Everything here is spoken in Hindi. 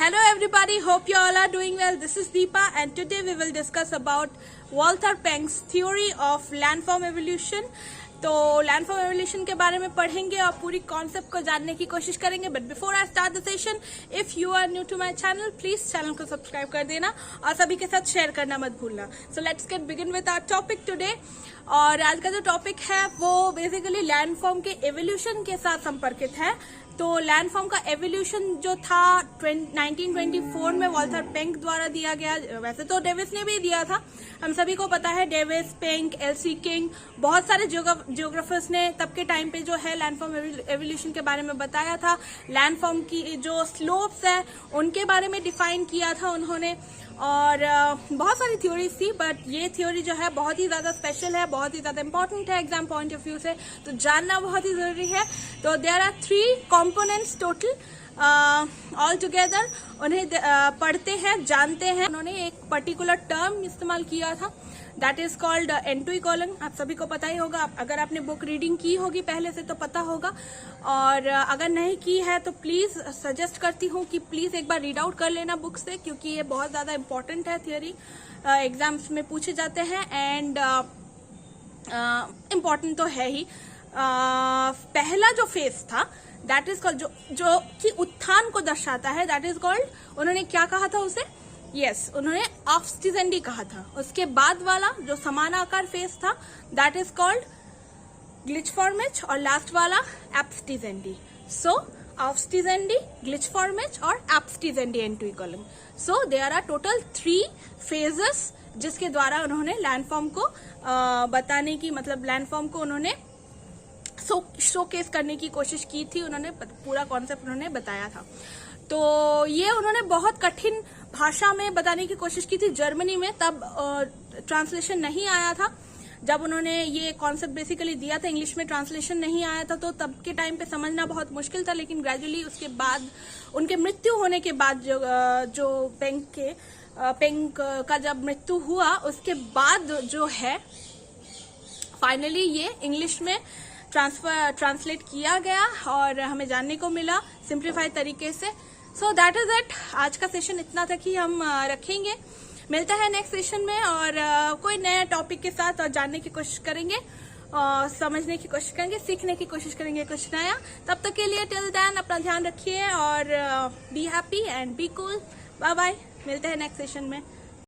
Hello everybody, hope you all are doing well. This is Deepa and today we will discuss about Walter Pank's theory of landform evolution. तो लैंडफॉर्म एवोल्यूशन के बारे में पढ़ेंगे और पूरी कॉन्सेप्ट को जानने की कोशिश करेंगे. But before I start the session, if you are new to my channel, please channel को सब्सक्राइब कर देना और सभी के साथ शेयर करना मत भूलना. So let's get begin with our topic today. और आज का जो टॉपिक है वो बेसिकली लैंडफॉर्म के एवोल्यूशन के साथ संपर्कित है. तो लैंडफॉर्म का एवोल्यूशन जो था 1924 में वॉल्टर पेंक द्वारा दिया गया. वैसे तो डेविस ने भी दिया था, हम सभी को पता है. डेविस, पेंक, एलसी किंग, बहुत सारे जियोग्राफर्स ने तब के टाइम पे जो है लैंडफॉर्म एवोल्यूशन के बारे में बताया था. लैंडफॉर्म की जो स्लोप्स है उनके बारे में डिफाइन किया था उन्होंने. और बहुत सारी थ्योरीज थी, बट ये थ्योरी जो है बहुत ही ज्यादा स्पेशल है, बहुत ही ज्यादा इंपॉर्टेंट है एग्जाम पॉइंट ऑफ व्यू से, तो जानना बहुत ही जरूरी है. तो there are 3 components total all together. उन्हें पढ़ते हैं, जानते हैं. उन्होंने एक पर्टिकुलर टर्म इस्तेमाल किया था, दैट इज कॉल्ड एंटुइकोलन. आप सभी को पता ही होगा, अगर आपने बुक रीडिंग की होगी पहले से तो पता होगा, और अगर नहीं की है तो प्लीज सजेस्ट करती हूँ कि प्लीज एक बार रीड आउट कर लेना बुक से, क्योंकि ये बहुत ज्यादा इंपॉर्टेंट है. थियोरी एग्जाम्स में पूछे जाते हैं एंड इम्पॉर्टेंट तो है ही. पहला जो फेज था दैट इज कॉल्ड, जो कि उत्थान को दर्शाता है, दैट इज कॉल्ड, उन्होंने क्या कहा था उसे? उन्होंने ऑफस्टिजेंडी कहा था. उसके बाद वाला जो समानाकार फेज था दैट इज कॉल्ड ग्लिचफॉर्मेज, और लास्ट वाला एप्स्टिजेंडी. सो ऑफस्टिजेंडी, ग्लिचफॉर्मेज और एप्स्टिजेंडी एंटुइकोलन. So there are total 3 phases जिसके द्वारा उन्होंने लैंडफॉर्म को बताने की, मतलब लैंडफॉर्म को उन्होंने शोकेस करने की कोशिश की थी. उन्होंने पूरा कॉन्सेप्ट उन्होंने बताया था. तो ये उन्होंने बहुत कठिन भाषा में बताने की कोशिश की थी जर्मनी में. तब ट्रांसलेशन नहीं आया था. जब उन्होंने ये कॉन्सेप्ट बेसिकली दिया था, इंग्लिश में ट्रांसलेशन नहीं आया था, तो तब के टाइम पे समझना बहुत मुश्किल था. लेकिन ग्रेजुअली उसके बाद, उनके मृत्यु होने के बाद, जो पेंक का जब मृत्यु हुआ उसके बाद जो है फाइनली ये इंग्लिश में ट्रांसलेट किया गया और हमें जानने को मिला सिंप्लीफाइड तरीके से. So that is it. आज का सेशन इतना तक ही हम रखेंगे. मिलता है नेक्स्ट सेशन में और कोई नया टॉपिक के साथ और जानने की कोशिश करेंगे, समझने की कोशिश करेंगे, सीखने की कोशिश करेंगे कुछ नया. तब तक के लिए टिल देन अपना ध्यान रखिए और be happy and be cool. Bye bye. मिलते हैं नेक्स्ट सेशन में.